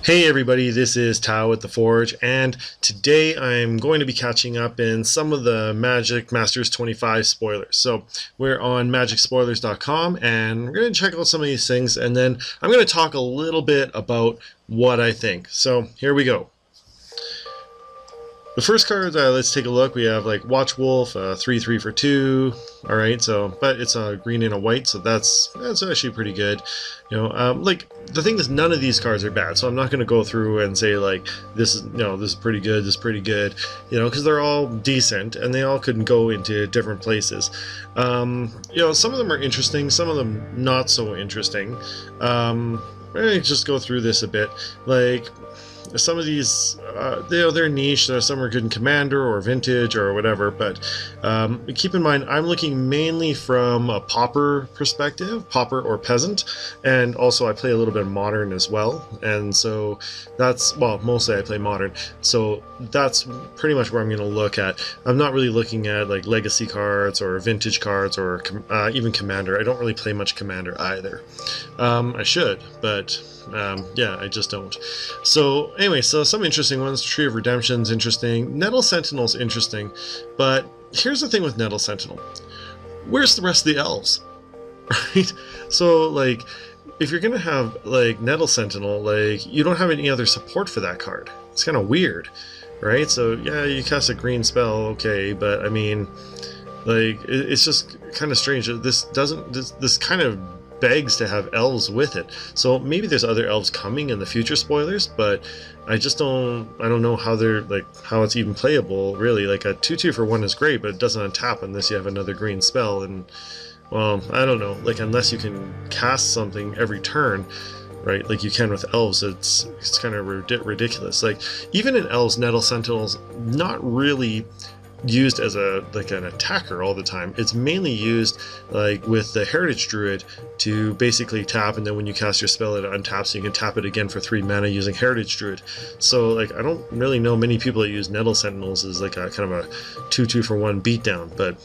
Hey everybody, this is Tao at The Forge, and today I'm going to be catching up in some of the Magic Masters 25 spoilers. So we're on magicspoilers.com, and we're going to check out some of these things, and then I'm going to talk a little bit about what I think. So here we go. The first card, let's take a look. We have like Watch Wolf, 3/3 for 2. All right, so but it's a green and a white, so that's actually pretty good. Like the thing is, none of these cards are bad, so I'm not going to go through and say like this is this is pretty good, this is pretty good, because they're all decent and they all could go into different places. Some of them are interesting, some of them not so interesting. Let me just go through this a bit. Like some of these, they're niche. Some are good in Commander or Vintage or whatever, but keep in mind, I'm looking mainly from a Pauper perspective, Pauper or Peasant, and also I play a little bit of Modern as well, and so that's, well, mostly I play Modern, so that's pretty much where I'm going to look at. I'm not really looking at like Legacy cards or Vintage cards or even Commander. I don't really play much Commander either. I should, but yeah, I just don't. So anyway, so some interesting ones. Tree of Redemption's interesting. Nettle Sentinel's interesting, but here's the thing with Nettle Sentinel. Where's the rest of the elves? Right? So like, if you're gonna have like Nettle Sentinel, like you don't have any other support for that card. It's kind of weird, right? So yeah, you cast a green spell, okay, but I mean, like it's just kind of strange. This kind of begs to have elves with it. So maybe there's other elves coming in the future spoilers, but I don't know how they're like, how it's even playable really. Like a 2/2 for 1 is great, but it doesn't untap unless you have another green spell, and well, I don't know, like unless you can cast something every turn, right, like you can with elves, it's kind of ridiculous. Like even in elves, Nettle Sentinel's not really used as an attacker all the time. It's mainly used like with the Heritage Druid to basically tap, and then when you cast your spell it untaps, so you can tap it again for 3 mana using Heritage Druid. So like I don't really know many people that use Nettle Sentinels as like a kind of a 2/2 for 1 beatdown, but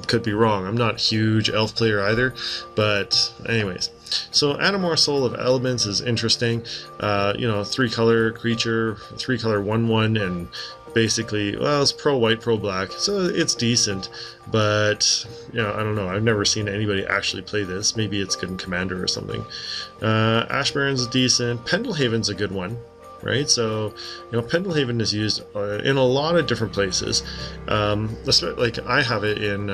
could be wrong. I'm not a huge elf player either, but anyways. So Animar Soul of Elements is interesting. 3-color creature, 3-color 1/1, and basically, well, it's pro white, pro black, so it's decent, but I don't know, I've never seen anybody actually play this. Maybe it's good in Commander or something. Ash Baron's is decent. Pendelhaven's a good one, right? So Pendelhaven is used in a lot of different places. Like I have it in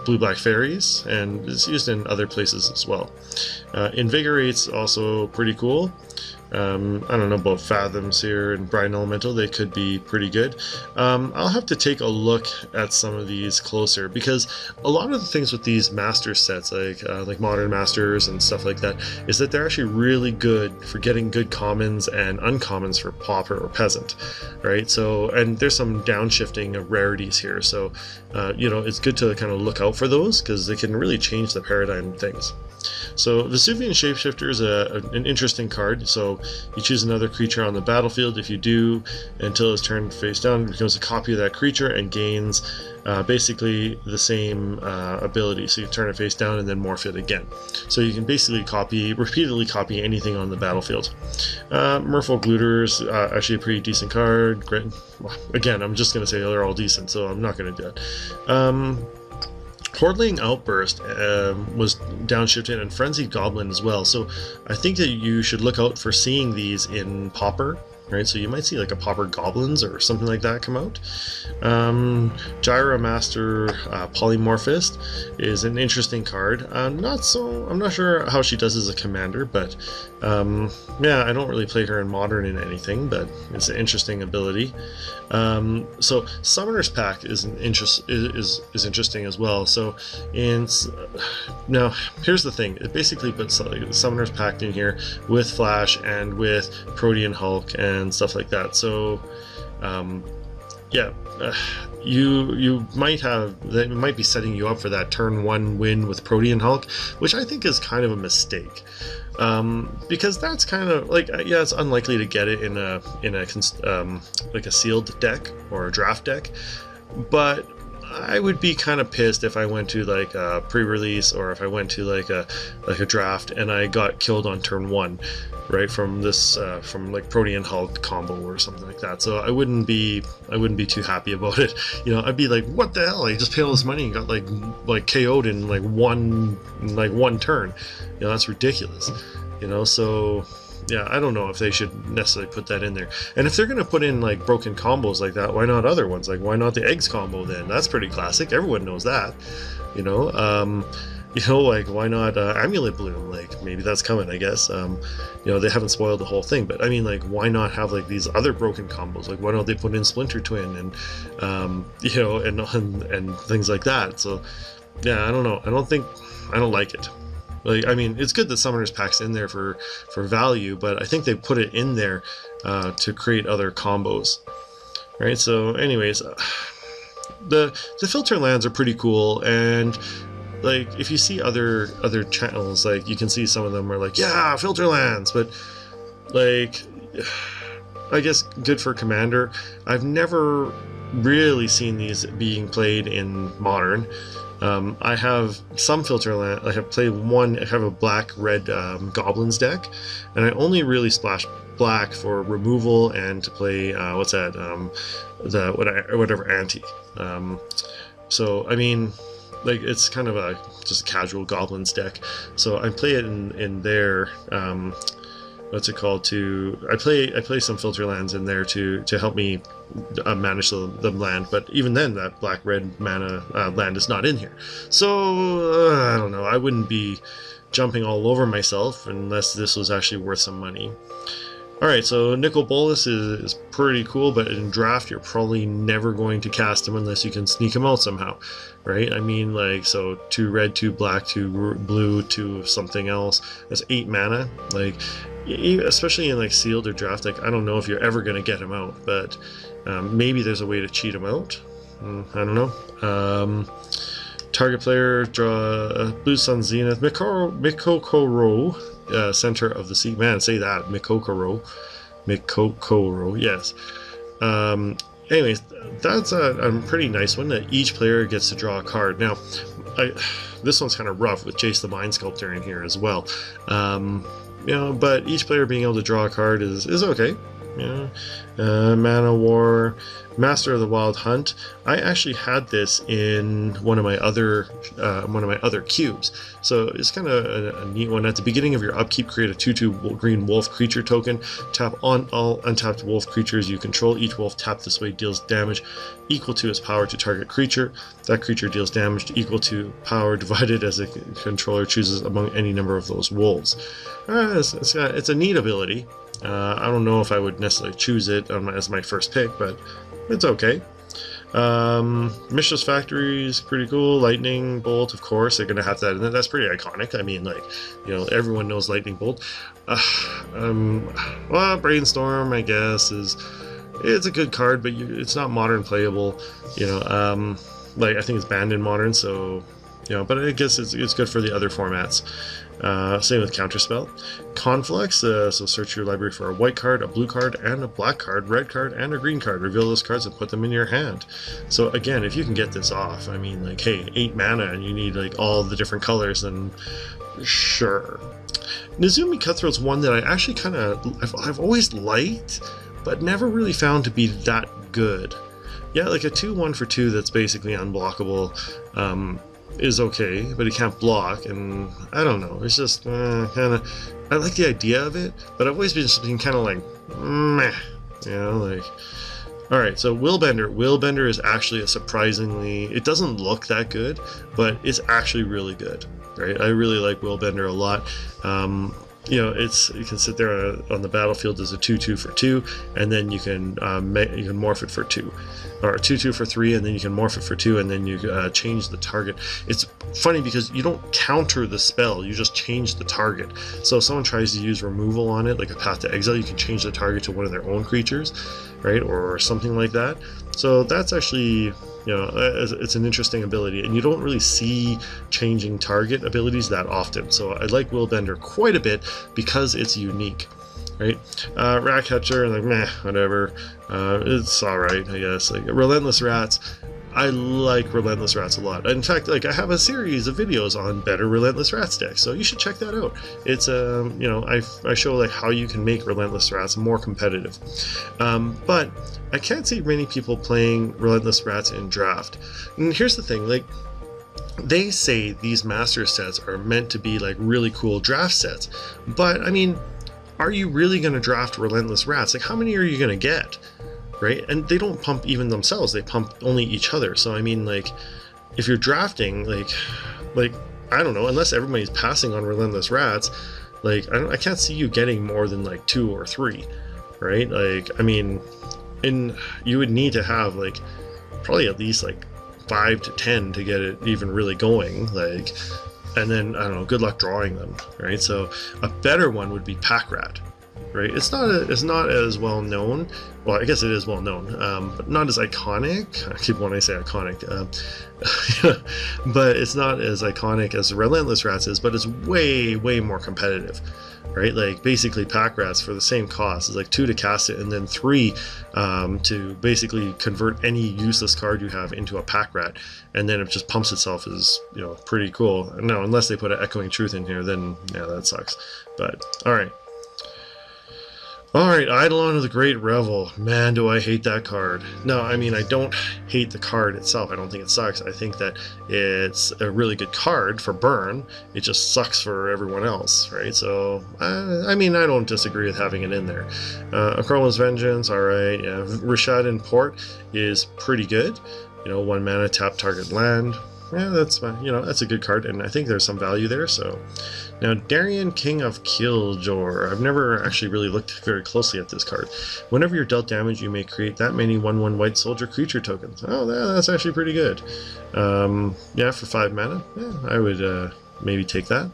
Blue Black Fairies, and it's used in other places as well. Invigorate's also pretty cool. I don't know about Fathoms here and Brine Elemental. They could be pretty good. I'll have to take a look at some of these closer, because a lot of the things with these master sets, like Modern Masters and stuff like that, is that they're actually really good for getting good commons and uncommons for Pauper or Peasant, right? So, and there's some downshifting of rarities here, so it's good to kind of look out for those, because they can really change the paradigm of things. So Vesuvian Shapeshifter is an interesting card. So you choose another creature on the battlefield. If you do, until it's turned face down, it becomes a copy of that creature and gains basically the same ability. So you turn it face down and then morph it again. So you can basically repeatedly copy anything on the battlefield. Merfolk Looter's actually a pretty decent card. Great. Well, again, I'm just going to say they're all decent, so I'm not going to do that. Hordling Outburst was downshifted, and Frenzied Goblin as well. So I think that you should look out for seeing these in Pauper, right? So you might see like a Pauper Goblins or something like that come out. Gyromaster Polymorphist is an interesting card. I'm not sure how she does as a commander, but yeah, I don't really play her in Modern in anything, but it's an interesting ability. So Summoner's Pact is interesting as well. So now here's the thing: it basically puts Summoner's Pact in here with Flash and with Protean Hulk and stuff like that. So yeah, you might be setting you up for that turn 1 win with Protean Hulk, which I think is kind of a mistake. Because that's kind of like, yeah, it's unlikely to get it in a like a sealed deck or a draft deck, but I would be kind of pissed if I went to like a pre-release, or if I went to like a draft and I got killed on turn 1, right, from this from like Protean Hulk combo or something like that. So I wouldn't be too happy about it. You know, I'd be like, what the hell? I just paid all this money and got like KO'd in like one turn. You know, that's ridiculous. You know, so yeah, I don't know if they should necessarily put that in there. And if they're going to put in like broken combos like that, why not other ones? Like, why not the eggs combo then? That's pretty classic. Everyone knows that. You know, like, why not Amulet Bloom? Like, maybe that's coming, I guess. You know, they haven't spoiled the whole thing, but I mean, like, why not have like these other broken combos? Like, why don't they put in Splinter Twin and you know, and things like that? So yeah, I don't know. I don't like it. Like, I mean, it's good that Summoners Pack's in there for value, but I think they put it in there to create other combos, right? So, anyways, the filter lands are pretty cool, and like if you see other channels, like you can see some of them are like, yeah, filter lands, but like, I guess good for Commander. I've never really seen these being played in Modern. I have some filter land. I have played one. I have a black-red goblins deck, and I only really splash black for removal and to play what's that? Whatever anti. So I mean, like, it's kind of just a casual goblins deck. So I play it in there. What's it called? I play some filter lands in there to help me manage the land, but even then, that black-red mana land is not in here. So I don't know. I wouldn't be jumping all over myself unless this was actually worth some money. All right, so Nicol Bolas is pretty cool, but in draft you're probably never going to cast him unless you can sneak him out somehow, right? I mean, like, so 2 red, 2 black, 2 blue, 2 something else. That's 8 mana. Like, especially in like sealed or draft, like, I don't know if you're ever going to get him out, but maybe there's a way to cheat him out. I don't know. Target player, draw Blue Sun Zenith, Mikokoro, Center of the Sea. Man, say that, Mikokoro, yes. Anyways, that's a pretty nice one, that each player gets to draw a card. Now, this one's kind of rough with Jace the Mind Sculptor in here as well. You know, but each player being able to draw a card is okay. You know, Mana War, Master of the Wild Hunt. I actually had this in one of my other cubes, so it's kind of a neat one. At the beginning of your upkeep, create a 2/2 green wolf creature token. Tap on all untapped wolf creatures you control. Each wolf tapped this way deals damage equal to its power to target creature. That creature deals damage equal to power divided as a controller chooses among any number of those wolves. It's a neat ability. I don't know if I would necessarily choose it as my first pick, but it's okay. Mishra's Factory is pretty cool. Lightning Bolt, of course, they're going to have that in there. That's pretty iconic. I mean, like, you know, everyone knows Lightning Bolt. Well, Brainstorm, I guess, it's a good card, but it's not Modern playable. You know, like, I think it's banned in Modern, so, you know, but I guess it's good for the other formats. Same with Counterspell. Conflux, so search your library for a white card, a blue card, and a black card, red card, and a green card. Reveal those cards and put them in your hand. So again, if you can get this off, I mean, like, hey, 8 mana and you need like all the different colors, then sure. Nezumi Cutthroat's one that I actually I've always liked, but never really found to be that good. Yeah, like a 2/1 for 2 that's basically unblockable. Is okay, but he can't block, and I don't know, it's just kind of, I like the idea of it, but I've always been kind of like, meh, you know, like, alright, so Willbender is actually a surprisingly, it doesn't look that good, but it's actually really good, right? I really like Willbender a lot. You know, you can sit there on the battlefield as a 2/2 for 2, and then you can morph it for 2, or a 2/2 for 3, and then you can morph it for 2, and then you change the target. It's funny because you don't counter the spell, you just change the target. So if someone tries to use removal on it, like a Path to Exile, you can change the target to one of their own creatures, right, or something like that. So that's actually, you know, it's an interesting ability, and you don't really see changing target abilities that often. So I like Willbender quite a bit because it's unique, right? Ratcatcher, like, meh, whatever. It's alright, I guess. Like, Relentless Rats, I like Relentless Rats a lot. In fact, like I have a series of videos on better Relentless Rats decks, so you should check that out. It's you know, I show like how you can make Relentless Rats more competitive. But I can't see many people playing Relentless Rats in draft. And here's the thing, like they say these master sets are meant to be like really cool draft sets, but I mean, are you really going to draft Relentless Rats? Like how many are you going to get? Right? And they don't pump even themselves, they pump only each other. So I mean, like if you're drafting like I don't know, unless everybody's passing on Relentless Rats, like I can't see you getting more than like 2 or 3, right? Like I mean, you would need to have like probably at least like 5 to 10 to get it even really going, like, and then I don't know, good luck drawing them, right? So a better one would be Pack Rat. Right? It's not as well known. Well, I guess it is well known, but not as iconic. I keep wanting to say iconic, but it's not as iconic as Relentless Rats is. But it's way more competitive, right? Like basically, Pack Rats for the same cost is like 2 to cast it, and then 3 to basically convert any useless card you have into a Pack Rat, and then it just pumps itself as, you know, pretty cool. No, unless they put an Echoing Truth in here, then yeah, that sucks. But all right. Alright, Eidolon of the Great Revel. Man, do I hate that card. No, I mean, I don't hate the card itself. I don't think it sucks. I think that it's a really good card for burn. It just sucks for everyone else, right? So, I mean, I don't disagree with having it in there. Akroma's Vengeance, alright. Yeah. Rishadan Port is pretty good. You know, 1 mana, tap target land. Yeah, that's fine. You know, that's a good card, and I think there's some value there, so... Now, Darien, King of Killjoy. I've never actually really looked very closely at this card. Whenever you're dealt damage, you may create that many 1/1 white soldier creature tokens. Oh, that's actually pretty good. Yeah, for 5 mana, yeah, I would maybe take that.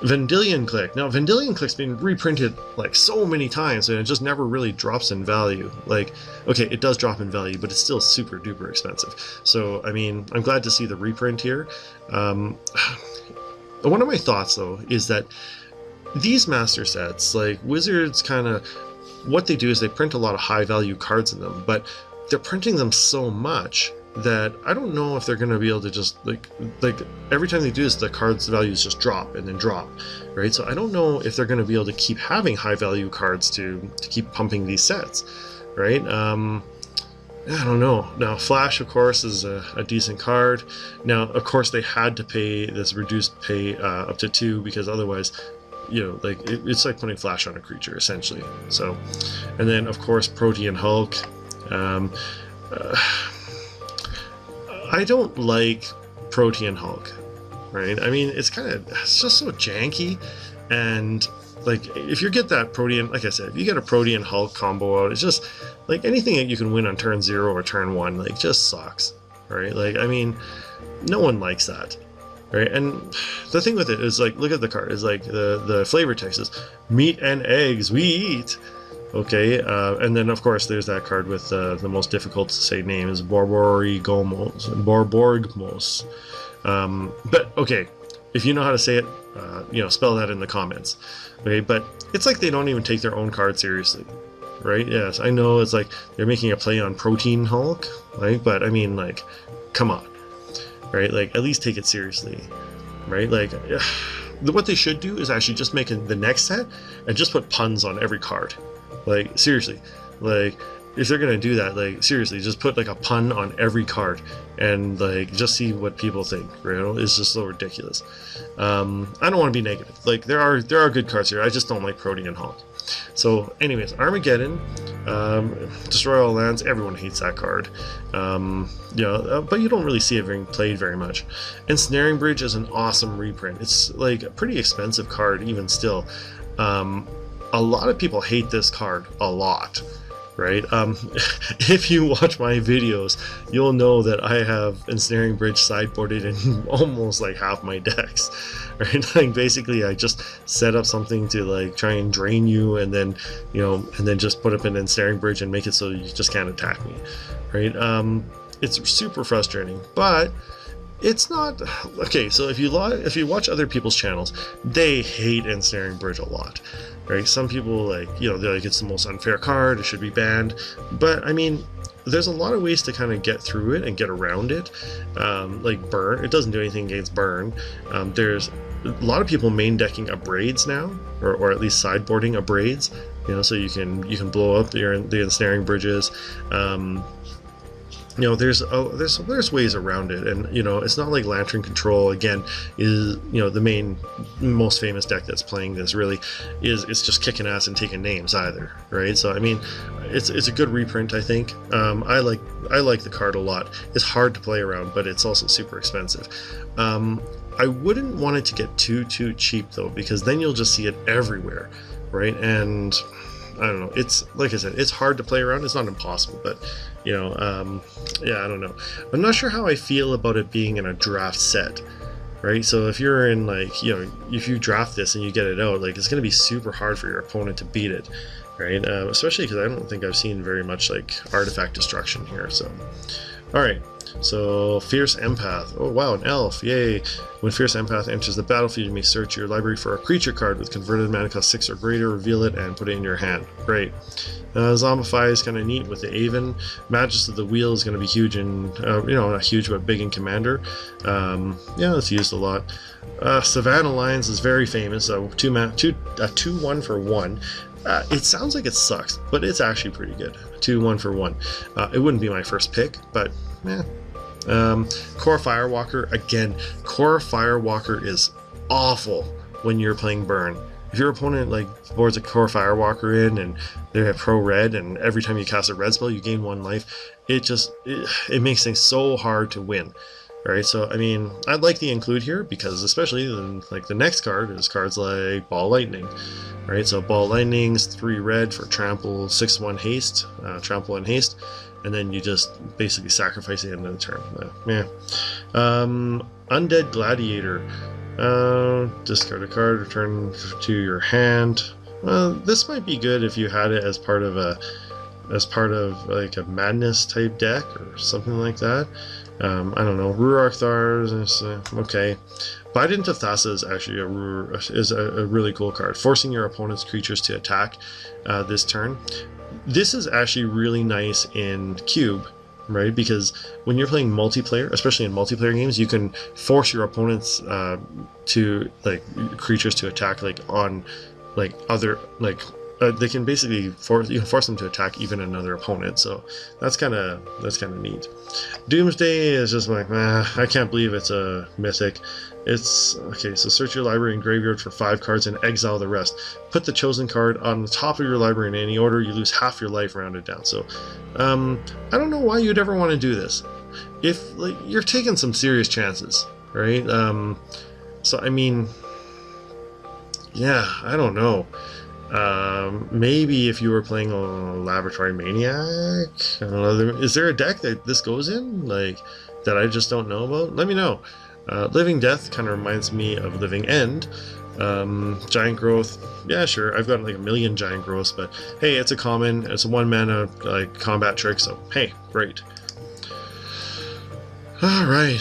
Vendilion Clique. Now, Vendilion Clique's been reprinted like so many times, and it just never really drops in value. Like, okay, it does drop in value, but it's still super duper expensive. So, I mean, I'm glad to see the reprint here. One of my thoughts, though, is that these master sets, like Wizards, kind of what they do is they print a lot of high value cards in them, but they're printing them so much that I don't know if they're going to be able to just like every time they do this, the cards values just drop and then drop, right? So I don't know if they're going to be able to keep having high value cards to keep pumping these sets, right? I don't know. Now, Flash, of course, is a decent card. Now, of course, they had to pay this reduced pay up to 2 because otherwise, you know, like it's like putting Flash on a creature essentially. So, and then of course, Protean Hulk. I don't like Protean Hulk, right? I mean, it's just so janky, and like if you get that Protean, like I said, if you get a Protean Hulk combo out, it's just like anything that you can win on turn 0 or turn 1, like just sucks, right? Like, I mean, no one likes that, right? And the thing with it is, like, look at the card. It's like the flavor text is meat and eggs we eat. Okay, and then of course there's that card with the most difficult to say name is Borborgmos. But okay, if you know how to say it, you know, spell that in the comments. Okay, but it's like they don't even take their own card seriously, right? Yes, I know it's like they're making a play on Protein Hulk, right? But I mean, like, come on, right? Like, at least take it seriously, right? Like, what they should do is actually just make the next set and just put puns on every card. Like, seriously, like, if they're gonna do that, like, seriously, just put like a pun on every card and like just see what people think. You know, it's just so ridiculous. I don't want to be negative. Like, there are good cards here. I just don't like Protean Hulk. So, anyways, Armageddon, Destroy All Lands. Everyone hates that card. Yeah, but you don't really see it being played very much. Ensnaring Bridge is an awesome reprint. It's like a pretty expensive card, even still. A lot of people hate this card a lot, right? If you watch my videos, you'll know that I have Ensnaring Bridge sideboarded in almost like half my decks, right? Like, basically I just set up something to like try and drain you, and then, you know, and then just put up an Ensnaring Bridge and make it so you just can't attack me, right? It's super frustrating, but it's not okay. So if you watch other people's channels, they hate Ensnaring Bridge a lot, right? Some people, like, you know, they're like, it's the most unfair card, it should be banned. But I mean, there's a lot of ways to kind of get through it and get around it. Like burn, it doesn't do anything against burn. There's a lot of people main decking abrades now, or at least sideboarding abrades. You know, so you can blow up the ensnaring bridges. You know, there's ways around it, and you know, it's not like Lantern Control again is, you know, the most famous deck that's playing this really is, it's just kicking ass and taking names either, right? So I mean, it's a good reprint, I think. I like the card a lot. It's hard to play around, but it's also super expensive. I wouldn't want it to get too cheap though, because then you'll just see it everywhere, right? And I don't know, it's like I said, it's hard to play around. It's not impossible, but you know, yeah, I don't know. I'm not sure how I feel about it being in a draft set, right? So if you're in, like, you know, if you draft this and you get it out, like, it's going to be super hard for your opponent to beat it, right? Especially because I don't think I've seen very much like artifact destruction here. So, all right. So Fierce Empath. Oh wow, an elf! Yay! When Fierce Empath enters the battlefield, you may search your library for a creature card with converted mana cost 6 or greater, reveal it, and put it in your hand. Great. Zombify is kind of neat with the Aven. Magus of the Wheel is going to be huge in, you know, not huge, but big in Commander. Yeah, it's used a lot. Savannah Lions is very famous. A 2/1 for 1. It sounds like it sucks, but it's actually pretty good. 2/1 for 1. It wouldn't be my first pick, but eh. Core Firewalker, again, Core Firewalker is awful when you're playing burn. If your opponent like boards a Core Firewalker in and they have pro red, and every time you cast a red spell you gain 1 life, it makes things so hard to win. Right, so I mean, I'd like the include here because especially like the next card is cards like Ball Lightning. Right, so Ball Lightning's 3 red for trample, 6/1 haste, trample and haste, and then you just basically sacrifice the end of the turn. Yeah. Undead Gladiator. Discard a card, return to your hand. This might be good if you had it as part of like a madness type deck or something like that. I don't know. Ruark Thars is okay. Bident of Thassa is actually a really cool card, forcing your opponent's creatures to attack this turn. This is actually really nice in Cube, right? Because when you're playing multiplayer, especially in multiplayer games, you can force your opponents to like creatures to attack like on like other like they can basically force them to attack even another opponent. So that's kind of neat. Doomsday is just like, I can't believe it's a mythic. It's okay. So search your library and graveyard for 5 cards and exile the rest. Put the chosen card on the top of your library in any order. You lose half your life rounded down. So I don't know why you'd ever want to do this. If like you're taking some serious chances, right? So I mean, yeah, I don't know. Maybe if you were playing a Laboratory Maniac, I don't know. Is there a deck that this goes in, like, that I just don't know about? Let me know. Living Death kind of reminds me of Living End. Giant Growth, yeah, sure. I've got like a million Giant Growths, but hey, it's a common. It's a 1 mana like combat trick, so hey, great. All right.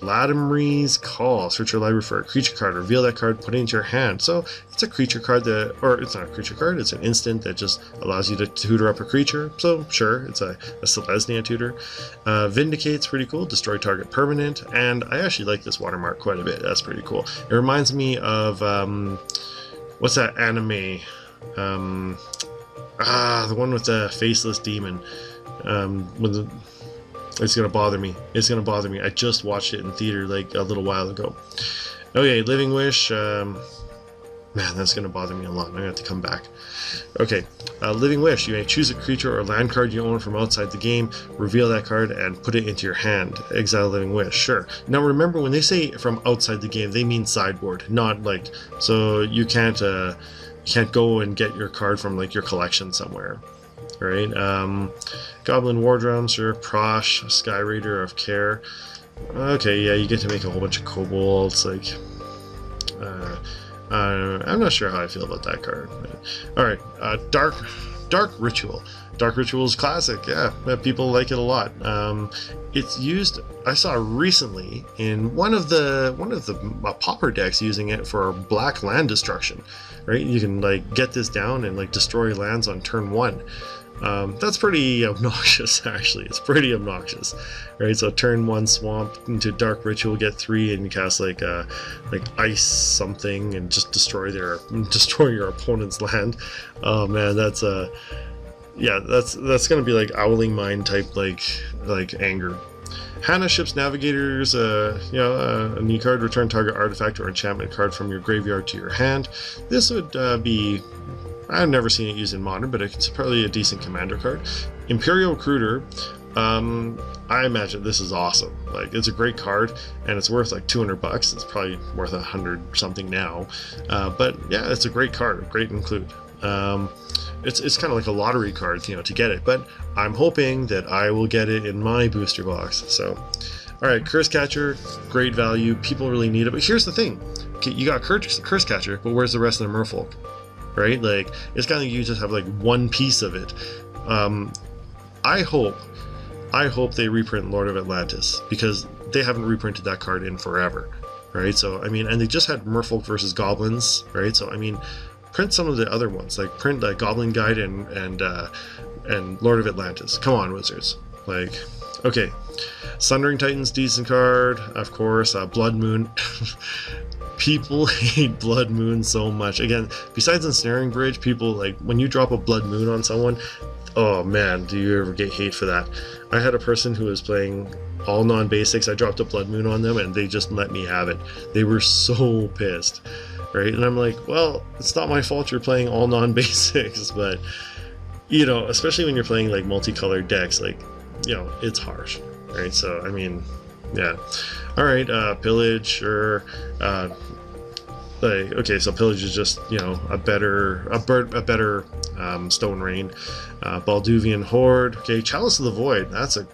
Ladimri's Call. Search your library for a creature card. Reveal that card, put it into your hand. So it's a creature card that, or it's not a creature card, it's an instant that just allows you to tutor up a creature. So sure, it's a Selesnya tutor. Vindicate's pretty cool. Destroy target permanent. And I actually like this watermark quite a bit. That's pretty cool. It reminds me of, what's that anime? The one with the faceless demon. With the, it's gonna bother me. It's gonna bother me. I just watched it in theater like a little while ago. Okay, Living Wish. Man, that's gonna bother me a lot. I'm gonna have to come back. Okay, Living Wish. You may choose a creature or land card you own from outside the game. Reveal that card and put it into your hand. Exile Living Wish. Sure. Now remember, when they say from outside the game, they mean sideboard, not like. So you can't go and get your card from like your collection somewhere. Right, Goblin War Drum, sure. Prosh, Sky Raider of Care. Okay, yeah, you get to make a whole bunch of kobolds. Like, I'm not sure how I feel about that card. All right, Dark Dark Ritual. Dark Ritual is classic. Yeah, people like it a lot. It's used. I saw recently in one of the pauper decks using it for black land destruction. Right, you can like get this down and like destroy lands on turn 1. That's pretty obnoxious, actually. It's pretty obnoxious, right? So turn 1 swamp into Dark Ritual, get 3, and you cast like ice something and just destroy your opponent's land. Oh man, that's yeah, that's gonna be like Owling Mine type like anger. Hana Ship's Navigators, a new card, return target artifact or enchantment card from your graveyard to your hand. This would be, I've never seen it used in Modern, but it's probably a decent commander card. Imperial Recruiter, I imagine this is awesome. Like, it's a great card, and it's worth like $200. It's probably worth 100 something now, but yeah, it's a great card, great include. It's kind of like a lottery card, to get it, but I'm hoping that I will get it in my booster box. So, all right, Curse Catcher, great value. People really need it, but here's the thing: okay, you got Curse Catcher, but where's the rest of the Merfolk? Right? Like, it's kind of you just have like one piece of it. I hope they reprint Lord of Atlantis, because they haven't reprinted that card in forever, right? So I mean, and they just had Merfolk versus Goblins, right? So I mean, print some of the other ones, like print Goblin Guide and Lord of Atlantis. Come on, Wizards. Like, okay, Sundering Titans, decent card, of course. Blood Moon. People hate Blood Moon so much. Again, besides Ensnaring Bridge, people like when you drop a Blood Moon on someone, oh man, do you ever get hate for that? I had a person who was playing all non-basics. I dropped a Blood Moon on them and they just let me have it. They were so pissed, right? And I'm like, well, it's not my fault you're playing all non-basics, but especially when you're playing like multicolored decks, like, it's harsh, right? So I mean, yeah. All right, Pillage, sure. Okay, so Pillage is just a better Stone Rain. Balduvian Horde. Okay, Chalice of the Void. That's a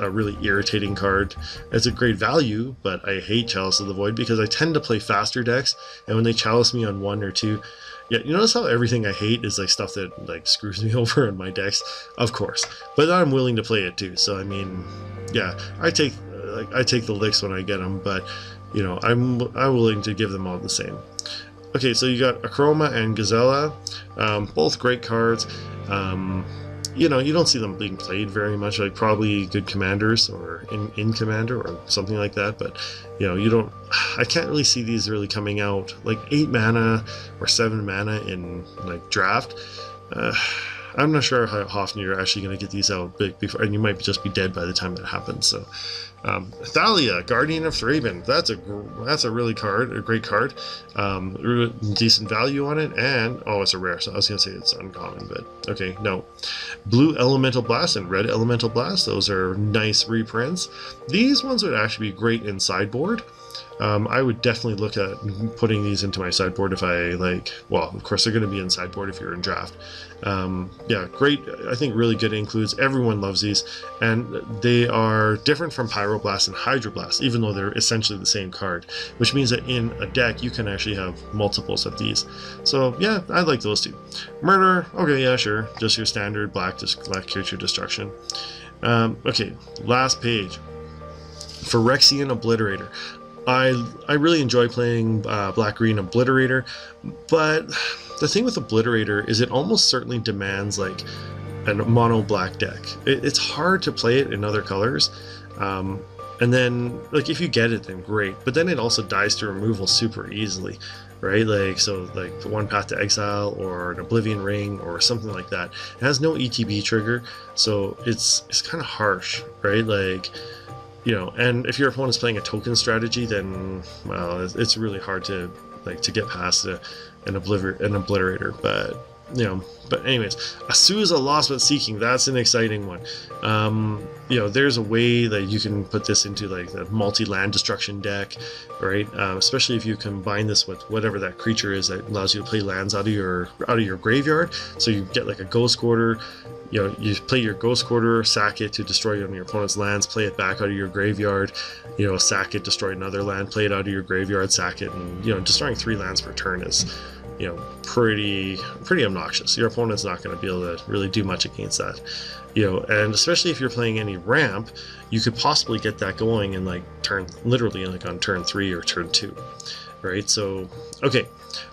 really irritating card. It's a great value, but I hate Chalice of the Void because I tend to play faster decks, and when they chalice me on 1 or 2, yeah, you notice how everything I hate is like stuff that like screws me over in my decks, of course. But I'm willing to play it too. So I mean, yeah, I take the licks when I get them, but I'm willing to give them all the same. Okay, so you got Akroma and Gazella, both great cards. You don't see them being played very much, like probably good commanders or in Commander or something like that, but I can't really see these really coming out like 8 mana or 7 mana in like draft. I'm not sure how often you're actually going to get these out before, and you might just be dead by the time that happens. So, Thalia, Guardian of Thraben. That's a great card. Decent value on it, and it's a rare. So I was going to say it's uncommon, but okay, no. Blue Elemental Blast and Red Elemental Blast. Those are nice reprints. These ones would actually be great in sideboard. I would definitely look at putting these into my sideboard if I well, of course they're going to be in sideboard if you're in draft. Yeah, great. I think really good includes. Everyone loves these, and they are different from Pyroblast and Hydroblast, even though they're essentially the same card, which means that in a deck you can actually have multiples of these. So yeah, I like those two. Murder, okay, yeah, sure, just your standard black creature destruction. Okay, last page. Phyrexian Obliterator. I really enjoy playing black-green Obliterator, but the thing with Obliterator is it almost certainly demands like a mono black deck. It's hard to play it in other colors, and then like if you get it, then great, but then it also dies to removal super easily, right? Like, so like the One Path to Exile or an Oblivion Ring or something like that. It has no ETB trigger, so it's kind of harsh, right? Like, and if your opponent's playing a token strategy, then well, it's really hard to get past an Obliterator. But anyways, Azusa Lost But Seeking, that's an exciting one. There's a way that you can put this into like the multi-land destruction deck, right? Especially if you combine this with whatever that creature is that allows you to play lands out of your graveyard. So you get like a Ghost Quarter. You play your Ghost Quarter, sack it to destroy one of your opponent's lands, play it back out of your graveyard, sack it, destroy another land, play it out of your graveyard, sack it, and destroying 3 lands per turn is pretty obnoxious. Your opponent's not going to be able to really do much against that, you know. And especially if you're playing any ramp, you could possibly get that going in like literally like on turn 3 or turn 2, right? So okay,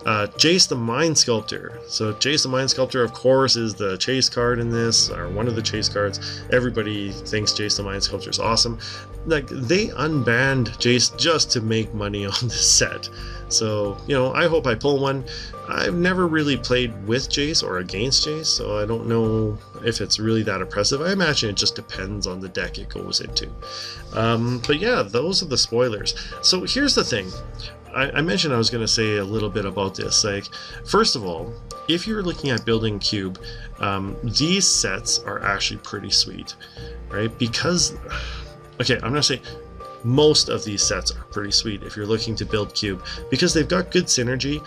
Jace the Mind Sculptor. So Jace the Mind Sculptor, of course, is the chase card in this, or one of the chase cards. Everybody thinks Jace the Mind Sculptor is awesome. Like, they unbanned Jace just to make money on this set. So, you know, I hope I pull one. I've never really played with Jace or against Jace, so I don't know if it's really that impressive. I imagine it just depends on the deck it goes into. But yeah, those are the spoilers. So here's the thing. I mentioned I was going to say a little bit about this. Like, first of all, if you're looking at building Cube, these sets are actually pretty sweet, right? Because, okay, I'm going to say most of these sets are pretty sweet if you're looking to build Cube, because they've got good synergy.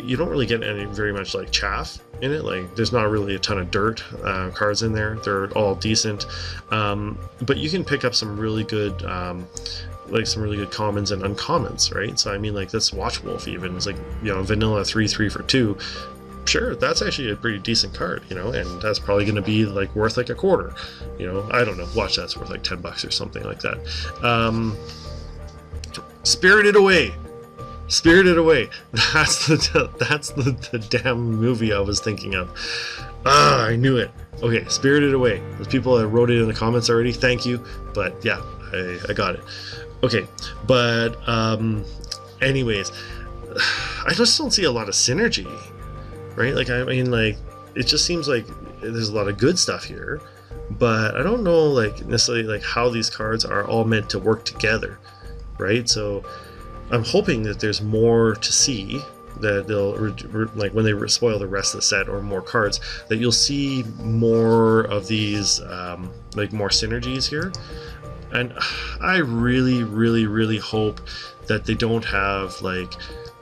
You don't really get very much like chaff in it. Like, there's not really a ton of dirt cards in there. They're all decent, but you can pick up some really good like some really good commons and uncommons, right? So I mean, like, this Watch Wolf even is like, you know, vanilla 3/3 for 2. Sure, that's actually a pretty decent card, you know, and that's probably going to be like worth like a quarter, you know. I don't know, watch that's worth like $10 or something like that. Spirited Away. Spirited Away. That's the damn movie I was thinking of. Ah, I knew it. Okay, Spirited Away. Those people that wrote it in the comments already, thank you. But yeah, I got it. Okay, but anyways, I just don't see a lot of synergy, right? Like, I mean, like, it just seems like there's a lot of good stuff here, but I don't know, like, necessarily like how these cards are all meant to work together, right? So I'm hoping that there's more to see, that they'll like when they spoil the rest of the set or more cards, that you'll see more of these like more synergies here. And I really hope that they don't have, like,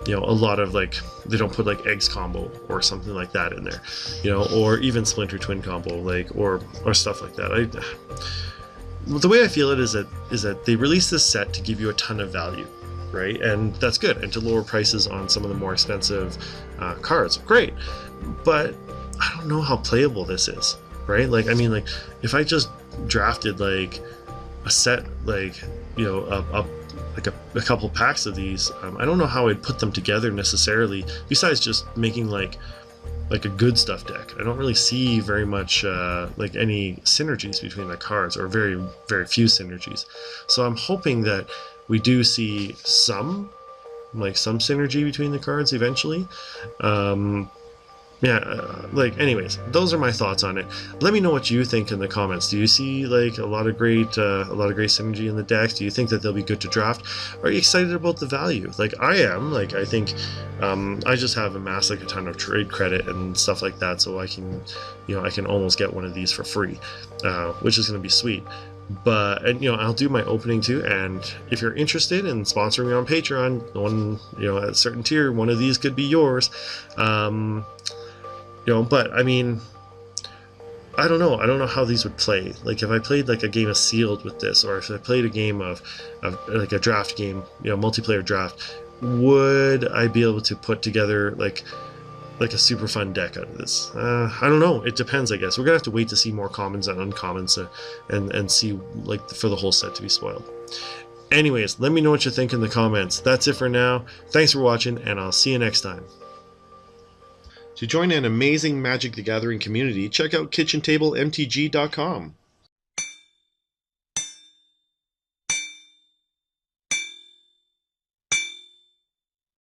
you know, a lot of, like, they don't put like eggs combo or something like that in there, you know, or even Splinter Twin combo, like, or stuff like that. The way I feel it is that they release this set to give you a ton of value, right? And that's good, and to lower prices on some of the more expensive cards, great. But I don't know how playable this is, right? Like, I mean, like, if I just drafted like a set, like, you know, a couple packs of these, I don't know how I'd put them together necessarily, besides just making like a good stuff deck. I don't really see very much like any synergies between the cards, or very few synergies. So I'm hoping that we do see some synergy between the cards eventually. Like, anyways, those are my thoughts on it. Let me know what you think in the comments. Do you see like a lot of great synergy in the decks? Do you think that they'll be good to draft? Are you excited about the value? Like, I am. Like, I think I just have amassed like a ton of trade credit and stuff like that, so I can, you know, I can almost get one of these for free, which is going to be sweet. And you know, I'll do my opening too, and if you're interested in sponsoring me on Patreon, you know, at a certain tier, one of these could be yours. You know, but I mean, I don't know how these would play. Like, if I played like a game of Sealed with this, or if I played a game of like a draft game, you know, multiplayer draft, would I be able to put together like a super fun deck out of this? I don't know. It depends, I guess. We're gonna have to wait to see more commons and uncommons and see, like, for the whole set to be spoiled. Anyways, let me know what you think in the comments. That's it for now. Thanks for watching, and I'll see you next time. To join an amazing Magic the Gathering community, check out KitchenTableMTG.com.